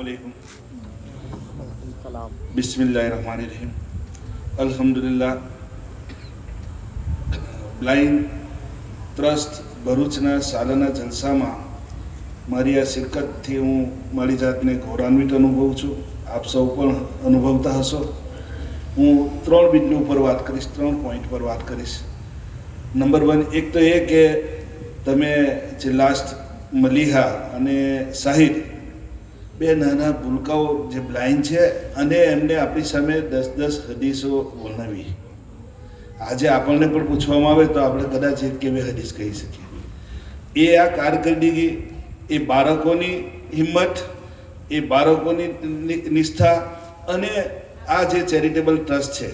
अस्सलामुअलैकुम बिस्मिल्लाहिर्रहमानिर्रहीम अल्हम्दुलिल्लाह બ્લાઇન્ડ ટ્રસ્ટ ભરૂચના સાલાના જલસામાં મારી આ શિરકતથી હું મારી જાતને ગૌરવાન્વિત અનુભવું છું. આપ સૌ પણ અનુભવતા હશો. હું 3 બિંદુ ઉપર વાત કરીશ, 3 પોઈન્ટ પર વાત કરીશ. નંબર 1, એક તો એ કે તમે જે લાસ્ટ મલીહા અને સાહિદ બે નાના ભૂલકાઓ જે બ્લાઇન્ડ છે અને એમને આપણી સામે 10 હદીસો વર્ણવી. આજે આપણને પણ પૂછવામાં આવે તો આપણે કદાચ એક કે બે હદીસ કહી શકીએ. એ આ કારકિર્દી, એ બાળકોની હિંમત, એ બાળકોની નિષ્ઠા અને આ જે ચેરિટેબલ ટ્રસ્ટ છે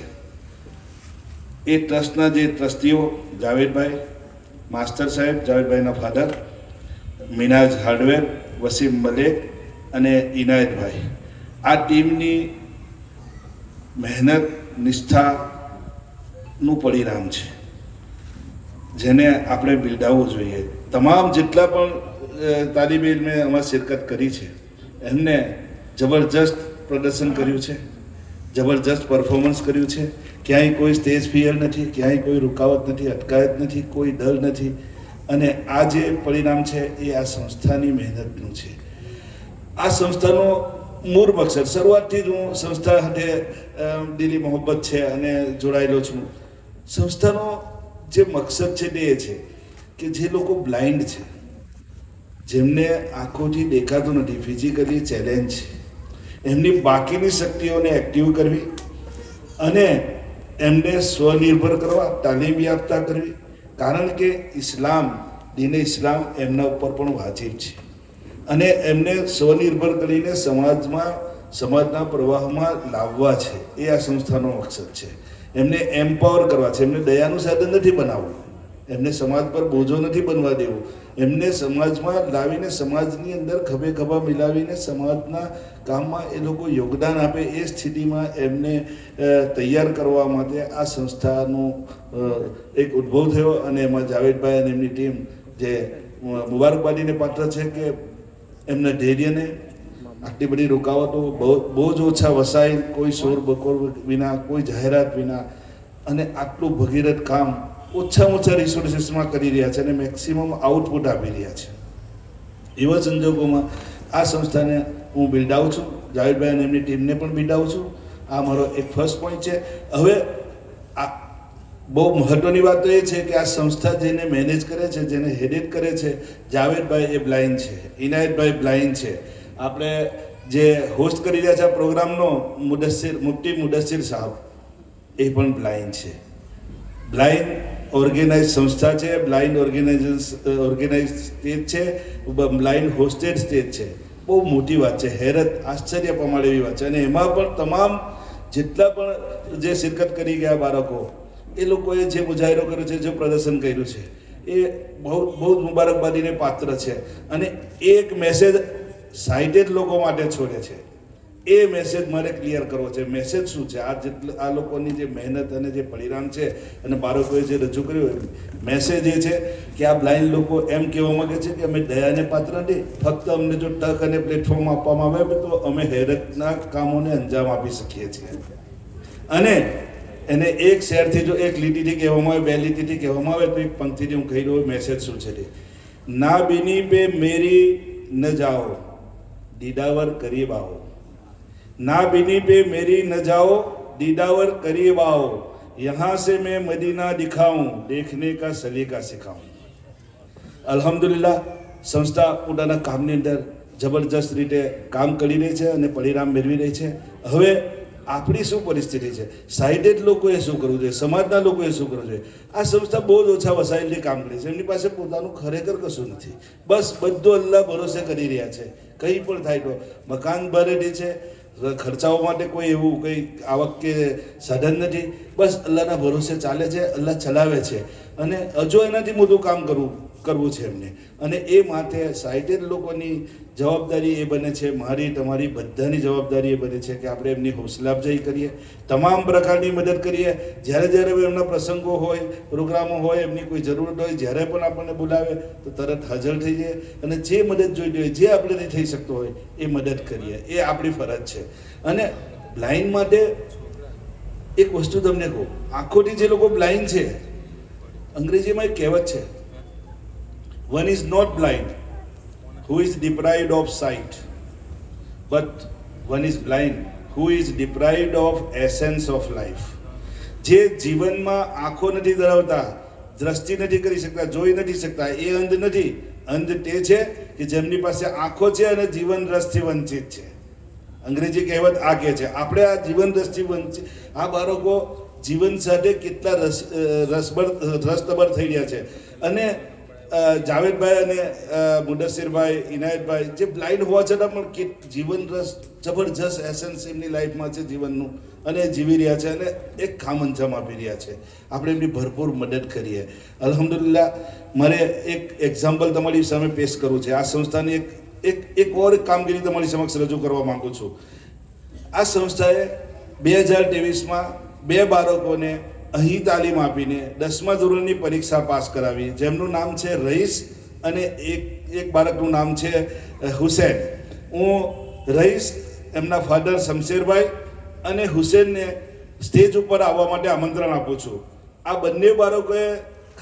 એ ટ્રસ્ટના જે ટ્રસ્ટીઓ જાવેદભાઈ, માસ્ટર સાહેબ, જાવેદભાઈના father, Minaj hardware, Wasim Malek અને ઇનાયતભાઈ, આ ટીમની મહેનત, નિષ્ઠાનું પરિણામ છે જેને આપણે બિરદાવવું જોઈએ. તમામ જેટલા પણ તાલીમ ઇલ્મે આમાં શિરકત કરી છે એમને જબરજસ્ત પ્રદર્શન કર્યું છે, જબરજસ્ત પરફોર્મન્સ કર્યું છે. ક્યાંય કોઈ સ્ટેજ ફિયર નથી, ક્યાંય કોઈ રૂકાવટ નથી, અટકાયત નથી, કોઈ ડર નથી. અને આ જે પરિણામ છે એ આ સંસ્થાની મહેનતનું છે. આ સંસ્થાનો મૂળ મકસદ, શરૂઆતથી જ હું સંસ્થા સાથે દિલી મોહબ્બત છે અને જોડાયેલો છું. સંસ્થાનો જે મકસદ છે તે એ છે કે જે લોકો બ્લાઇન્ડ છે, જેમને આંખોથી દેખાતું નથી, ફિઝિકલી ચેલેન્જ છે, એમની બાકીની શક્તિઓને એક્ટિવ કરવી અને એમને સ્વનિર્ભર કરવા, તાલીમ યાફતા કરવી. કારણ કે ઇસ્લામ, દીને ઇસ્લામ એમના ઉપર પણ વાજિબ છે અને એમને સ્વનિર્ભર કરીને સમાજના પ્રવાહમાં લાવવા છે. એ આ સંસ્થાનો મકસદ છે. એમને એમ્પાવર કરવા છે. એમને દયાનું સાધન નથી બનાવવું, એમને સમાજ પર બોજો નથી બનવા દેવું. એમને સમાજમાં લાવીને સમાજની અંદર ખભે ખભા મિલાવીને સમાજના કામમાં એ લોકો યોગદાન આપે એ સ્થિતિમાં એમને તૈયાર કરવા માટે આ સંસ્થાનો એક ઉદ્ભવ થયો. અને એમાં જાવેદભાઈ અને એમની ટીમ જે મુબારકબાદીને પાત્ર છે કે એમના ધૈર્યને, આટલી બધી રૂકાવટો, બહુ જ ઓછા વસાઈ, કોઈ શોર બકોર વિના, કોઈ જાહેરાત વિના અને આટલું ભગીરથ કામ ઓછામાં ઓછા રિસોર્સિસમાં કરી રહ્યા છે અને મેક્સિમમ આઉટપુટ આપી રહ્યા છે. એવા સંજોગોમાં આ સંસ્થાને હું બિરદાવું છું, જાવેદભાઈ અને એમની ટીમને પણ બિરદાવું છું. આ મારો એક ફર્સ્ટ પોઈન્ટ છે. હવે આ બહુ મહત્ત્વની વાત તો એ છે કે આ સંસ્થા જેને મેનેજ કરે છે, જેને હેડેડ કરે છે, જાવેદભાઈ એ બ્લાઇન્ડ છે, ઇનાયતભાઈ બ્લાઇન્ડ છે. આપણે જે હોસ્ટ કરી રહ્યા છે આ પ્રોગ્રામનો મુફ્તી મુદસ્સિર સાહેબ એ પણ બ્લાઇન્ડ છે. બ્લાઇન્ડ ઓર્ગેનાઇઝ સંસ્થા છે, બ્લાઇન્ડ ઓર્ગેનાઇઝ સ્ટેજ છે, બ્લાઇન્ડ હોસ્ટેડ સ્ટેજ છે. બહુ મોટી વાત છે, હેરત, આશ્ચર્ય પમાડે એવી વાત છે. અને એમાં પણ તમામ જેટલા પણ જે શિરકત કરી ગયા બાળકો, એ લોકોએ જે મુજાહિરો કર્યો છે, જે પ્રદર્શન કર્યું છે એ બહુ મુબારકબાદીને પાત્ર છે. અને એક મેસેજ સાઇટેડ લોકો માટે છોડે છે. એ મેસેજ મારે ક્લિયર કરવો છે. મેસેજ શું છે? આ લોકોની જે મહેનત અને જે પરિણામ છે અને બાળકોએ જે રજૂ કર્યું, મેસેજ એ છે કે આ બ્લાઇન્ડ લોકો એમ કહેવા માગે છે કે અમે દયાને પાત્ર નથી, ફક્ત અમને જો તક અને પ્લેટફોર્મ આપવામાં આવે તો અમે હેરતના કામોને અંજામ આપી શકીએ છીએ. અને એને એક શેરથી જો એક લીટીથી કહેવામાં આવે, બે લીટીથી કહેવામાં આવે તો એક પંક્તિથી હું કહી રહ્યો. મેસેજ શું છે તે? ના બીની પે મેરી ન જાઓ, દીદાવર કરીબ આવો. ना बीनी पे मेरी न जाओ, दीदावर करीब आओ. यहाँ से मैं मदीना दिखाऊं, देखने का सलीका सिखाऊं. અલ્હમ્દુલિલ્લાહ સંસ્થા પોતાના કામની અંદર જબરજસ્ત રીતે કામ કરી રહી છે અને પરિણામ મેળવી રહી છે. હવે આપણી શું પરિસ્થિતિ છે? સાઇટેડ લોકોએ શું કરવું જોઈએ? સમાજના લોકોએ શું કરવું જોઈએ? આ સંસ્થા બહુ જ ઓછા વસાયેલી કામ કરે છે. એમની પાસે પોતાનું ખરેખર કશું નથી. બસ બધું અલ્લાહ ભરોસે કરી રહ્યા છે. કંઈ પણ થાય તો મકાન ભરેલી છે, ખર્ચાઓ માટે કોઈ એવું કંઈ આવક કે સાધન નથી. બસ અલ્લાહના ભરોસે ચાલે છે, અલ્લાહ ચલાવે છે. અને હજુ એનાથી મોટું કામ કરવું કરવું છે એમને. અને એ માટે સાઇટેડ લોકોની જવાબદારી એ બને છે, મારી તમારી બધાની જવાબદારી એ બને છે કે આપણે એમની હૌસલા અફજાઈ કરીએ, તમામ પ્રકારની મદદ કરીએ. જ્યારે જ્યારે એમના પ્રસંગો હોય, પ્રોગ્રામો હોય, એમની કોઈ જરૂરત હોય, જ્યારે પણ આપણને બોલાવે તો તરત હાજર થઈ જઈએ અને જે મદદ જોઈતી હોય, જે આપણેથી થઈ શકતો હોય એ મદદ કરીએ. એ આપણી ફરજ છે. અને બ્લાઇન્ડ માટે એક વસ્તુ તમને કહું, આંખોથી જે લોકો બ્લાઇન્ડ છે, અંગ્રેજીમાં એક કહેવત છે, one is not blind who is deprived of sight, but one is blind who is deprived of essence of life. જે જીવનમાં આંખો નથી ધરાવતા, દ્રષ્ટિ નથી કરી શકતા, જોઈ નથી શકતા, એ અંધ નથી. અંધ તે છે કે જેમની પાસે આંખો છે અને જીવન રસથી વંચિત છે. અંગ્રેજી કહેવત આ કહે છે. આપણે આ જીવન રસથી વંચિત, આ બાળકો જીવન સાથે કેટલા રસતબર થઈ રહ્યા છે. અને જાવેદભાઈ અને મુદસ્સિરભાઈ, ઇનાયતભાઈ જે બ્લાઇન્ડ હોવા છતાં પણ જીવન રસ જબરજસ્ત એસેન્સ એમની લાઈફમાં છે જીવનનું, અને જીવી રહ્યા છે અને એક ખામ અંજામ આપી રહ્યા છે. આપણે એમની ભરપૂર મદદ કરીએ. અલ્હમ્દુલિલ્લાહ. મારે એક એક્ઝામ્પલ તમારી સામે પેશ કરવું છે. આ સંસ્થાની એક ઓર કામગીરી તમારી સમક્ષ રજૂ કરવા માંગુ છું. આ સંસ્થાએ 2023માં 2 બાળકોને અહીં તાલીમ આપીને 10મા ધોરણની પરીક્ષા પાસ કરાવી, જેમનું નામ છે રઈસ અને એક બાળકનું નામ છે હુસૈન. હું રઈસ, એમના ફાધર શમશેરભાઈ અને હુસૈનને સ્ટેજ ઉપર આવવા માટે આમંત્રણ આપું છું. આ બંને બાળકોએ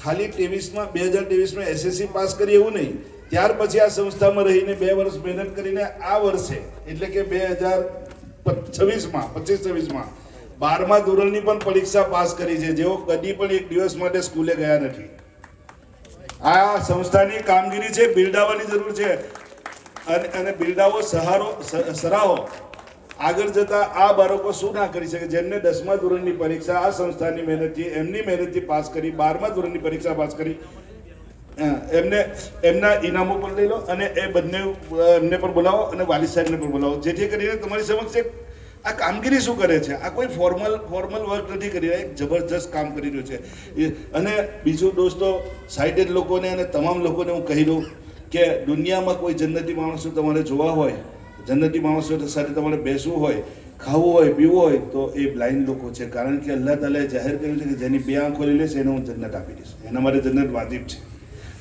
ખાલી 2023માં એસએસસી પાસ કરી એવું નહીં, ત્યાર પછી આ સંસ્થામાં રહીને 2 વર્ષ મહેનત કરીને આ વર્ષે એટલે કે 2025માં 12મા ધોરણની પણ પરીક્ષા પાસ કરી છે, જેઓ કદી પણ એક દિવસ માટે સ્કૂલે ગયા નથી. આ સંસ્થાની કામગીરી છે, બિરદાવવાની જરૂર છે. અને બિરદાવો, સરાહો. આગળ જતા આ બાળકો શું ના કરી શકે, જેમને 10મા ધોરણની પરીક્ષા આ સંસ્થાની મહેનતથી, એમની મહેનતથી પાસ કરી, 12મા ધોરણની પરીક્ષા પાસ કરી. એમના ઇનામો પણ લઈ લો અને એ બંને એમને પણ બોલાવો અને વાલિદ સાહેબને પણ બોલાવો, જેથી કરીને તમારી સમક્ષ આ કામગીરી શું કરે છે. આ કોઈ ફોર્મલ વર્ક નથી કરી રહ્યા, એક જબરજસ્ત કામ કરી રહ્યું છે. અને બીજું દોસ્તો, સાઇટેડ લોકોને અને તમામ લોકોને હું કહી દઉં કે દુનિયામાં કોઈ જન્નતી માણસો તમારે જોવા હોય, જન્નતી માણસો સાથે તમારે બેસવું હોય, ખાવું હોય, પીવું હોય, તો એ બ્લાઇન્ડ લોકો છે. કારણ કે અલ્લાહ તાલાએ જાહેર કર્યું છે કે જેની 2 આંખો લઈ લેશે એને હું જન્નત આપી દઈશ. એના માટે જન્નત વાજિબ છે.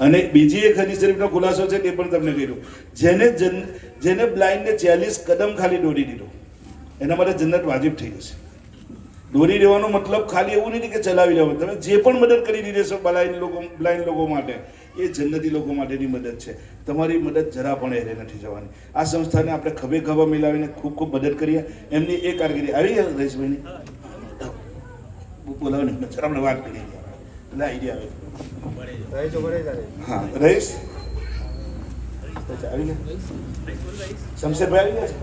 અને બીજી એક હદીસ શરીફનો ખુલાસો છે, તે પણ તમને કહ્યું, જેને બ્લાઇન્ડને 40 કદમ ખાલી દોરી દીધો, એના માટે જન્નત વાજિબ થઈ જશે. દોરી દેવાનો મતલબ ખાલી એવું નથી કે ચલાવી લેવું. તમે જે પણ મદદ કરી દીધી છે બ્લાઇન્ડ લોકો માટે, એ જન્નતી લોકો માટેની મદદ છે. તમારી મદદ જરા પણ એરે નથી જવાની. આ સંસ્થાને આપણે ખભે ખભા મિલાવીને ખૂબ ખૂબ મદદ કરીએ. એમની એ કારકિર્દી આવી ગયા રઈસભાઈની બોલાવો ને, જરા આપણે વાત કરીએ એટલે આઈડિયા આવે. હા, રઈસ આવી ગયા. શમશેરભાઈ આવી ગયા છે.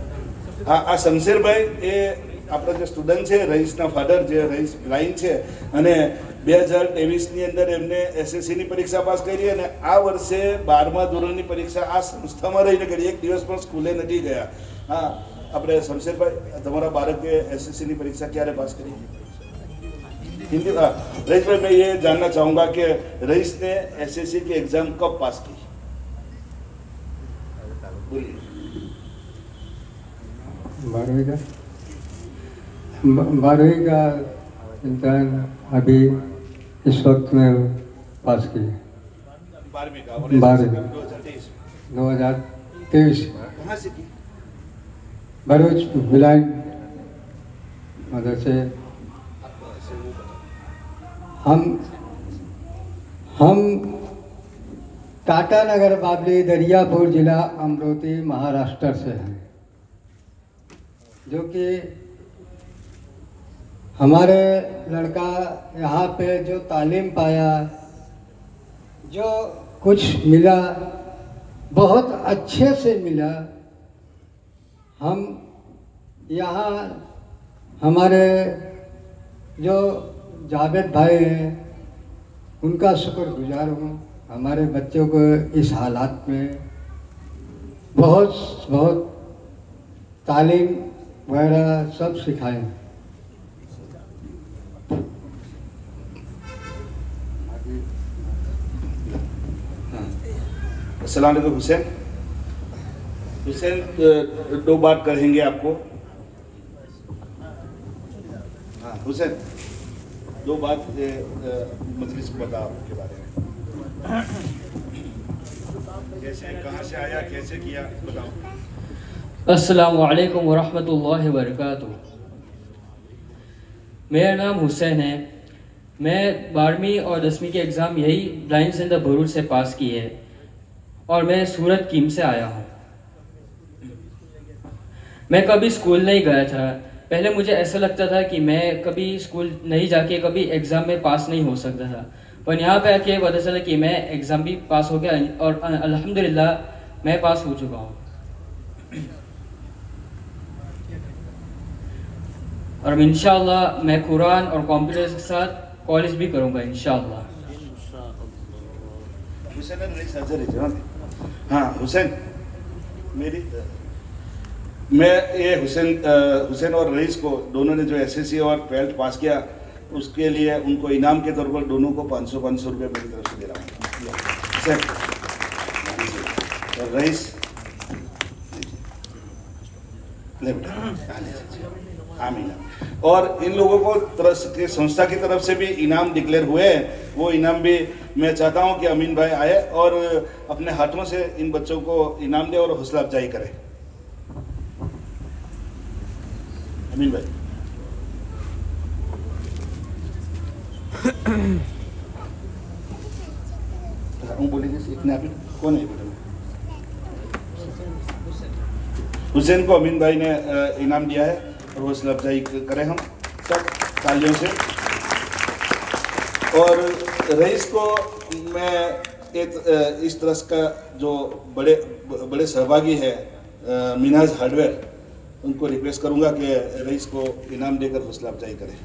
હા, આ શમશેરભાઈ એ આપણા જે સ્ટુડન્ટ છે, રઈસના ફાધર, જે રઈસ બ્લાઇન્ડ છે, અને 2023ની અંદર એમને એસએસસીની પરીક્ષા પાસ કરી અને આ વર્ષે 12મા ધોરણની પરીક્ષા આ સંસ્થામાં રહીને કરી, એક દિવસ પણ સ્કૂલે નથી ગયા. હા, આપણે શમશેરભાઈ, તમારા બાળકે એસએસસીની परीक्षा ક્યારે પાસ કરી? हिंदी. रईस भाई, मैं ये जानना चाहूँगा कि रईस ने एसएससी की एग्जाम कब पास की? बोलिए. 12वीं का इम्तहान अभी इस वक्त में पास किया. 12वीं का 2023. कहाँ से की? भरूच ब्लाइंड मदरसे. हम टाटा नगर बाबली दरियापुर जिला अमरोती महाराष्ट्र से हैं, जो कि हमारे लड़का यहाँ पे जो तालीम पाया, जो कुछ मिला, बहुत अच्छे से मिला. हम यहाँ हमारे जो जावेद भाई हैं, उनका शुक्रगुजार हूँ. हमारे बच्चों को इस हालात में बहुत तालीम वगैरह सब सिखाएं. अस्सलाम वालेकुम हुसैन। हुसैन, दो बात कहेंगे आपको। हाँ हुसैन, दो बात मजलिस को बताओ आपके बारे में। कैसे, कहाँ से आया, कैसे किया, बताओ। अस्सलामु अलैकुम वरहमतुल्लाहि वबरकातुहू। मेरा नाम हुसैन है। मैं 12वीं और 10वीं के एग्ज़ाम यही ब्लाइंड सेंटर भरूच से पास की है और मैं सूरत कीम से आया हूँ। मैं कभी स्कूल नहीं गया था। पहले मुझे ऐसा लगता था कि मैं कभी स्कूल नहीं जाके कभी एग्ज़ाम में पास नहीं हो सकता था, पर यहाँ पे आके पता चला कि मैं एग्ज़ाम भी पास हो गया और अल्हम्दुलिल्लाह मैं पास हो चुका हूँ। और इंशाअल्लाह मैं कुरान और कंप्यूटर के साथ कॉलेज भी करूँगा इंशाअल्लाह। हुसैन रईस हाजिर है जनाब। हाँ हुसैन, मैं ये हुसैन और रईस को, दोनों ने जो एसएससी और 12th पास किया, उसके लिए उनको इनाम के तौर पर दोनों को 500 रुपये मेरी तरफ से दे रहा हूँ। हुसैन और रईस ले बेटा, आमीन। और इन लोगों को संस्था की तरफ से भी इनाम डिक्लेयर हुए हैं। वो इनाम भी मैं चाहता हूं कि अमीन भाई आए और अपने हाथों से इन बच्चों को इनाम दे और हौसला अफजाई करे। अमीन भाई, बोलिए इतने आप कौन है बेटा? हुसैन को अमीन भाई ने इनाम दिया है और हौसला अफजाई करें हम सब तालियों से। और रईस को मैं एक इस तरह का जो बड़े सहभागी है मिनाज हार्डवेयर, उनको रिक्वेस्ट करूंगा कि रईस को इनाम देकर हौसला अफजाई करें।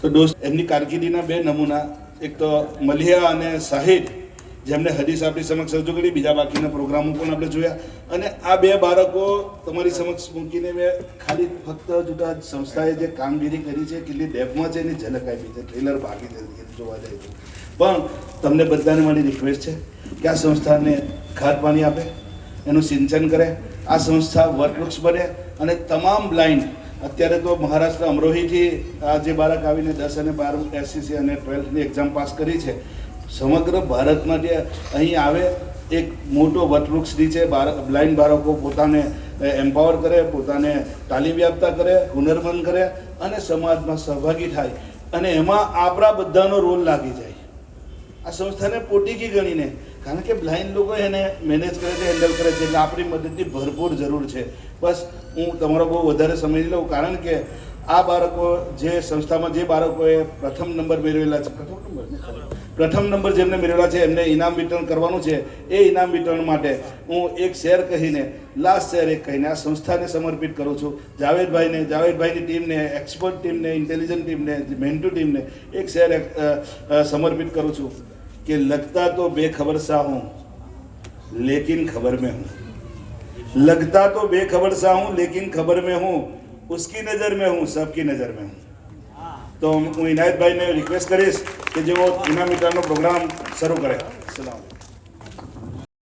તો દોસ્ત, એમની કારકિર્દીના બે નમૂના, એક તો મલિયા અને સાહિદ, જેમને હદીસ આપણી સમક્ષ રજૂ કરી, બીજા બાકીના પ્રોગ્રામો પણ આપણે જોયા, અને આ બે બાળકો તમારી સમક્ષ મૂકીને મેં ખાલી ફક્ત જુદા સંસ્થાએ જે કામગીરી કરી છે, કેટલી ડેપમાં છે એની ઝલક આપી છે, ટ્રેલર બાકી છે જોવા જાય તો. પણ તમને બધાને મારી રિક્વેસ્ટ છે કે આ સંસ્થાને ખાદ પાણી આપે, એનું સિંચન કરે, આ સંસ્થા વર્કવૃક્ષ બને અને તમામ બ્લાઇન્ડ, અત્યારે તો મહારાષ્ટ્ર અમરોહીથી આ જે બાળક આવીને 10 અને 12 એસસીસી અને 12thની એક્ઝામ પાસ કરી છે, સમગ્ર ભારતમાં જે અહીં આવે એક મોટો વટવૃક્ષ નીચે બ્લાઇન્ડ બાળકો પોતાને એમ્પાવર કરે, પોતાને તાલીમ યાફતા કરે, હુનરમંદ કરે અને સમાજમાં સહભાગી થાય, અને એમાં આપણા બધાનો રોલ લાગી જાય. આ સંસ્થાને પોટીકી ગણીને, કારણ કે બ્લાઇન્ડ લોકો એને મેનેજ કરે છે, હેન્ડલ કરે છે, એટલે આપણી મદદની ભરપૂર જરૂર છે. બસ હું તમારો બહુ વધારે સમય નહીં લઉં, કારણ કે આ બાળકો જે સંસ્થામાં જે બાળકોએ પ્રથમ નંબર મેળવેલા છે, પ્રથમ નંબર જેમને મેળવેલા છે એમને ઇનામ વિતરણ કરવાનું છે. એ ઇનામ વિતરણ માટે હું એક શેર કહીને, લાસ્ટ શેર એક કહીને આ સંસ્થાને સમર્પિત કરું છું. જાવેદભાઈને, જાવેદભાઈની ટીમને, એક્સપર્ટ ટીમને, ઇન્ટેલિજન્ટ ટીમને, મેન્ટુ ટીમને એક શેર સમર્પિત કરું છું कि लगता तो बेखबर सा हूँ लेकिन खबर में हूँ, लगता तो बेखबर सा हूँ लेकिन खबर में हूँ, उसकी नज़र में हूँ, सबकी नज़र में हूँ. तो હું ઇનાયત ભાઈને રિક્વેસ્ટ કરીશ કે જેઓ ઇનામ વિતરણનો પ્રોગ્રામ શરૂ કરે. સલામ.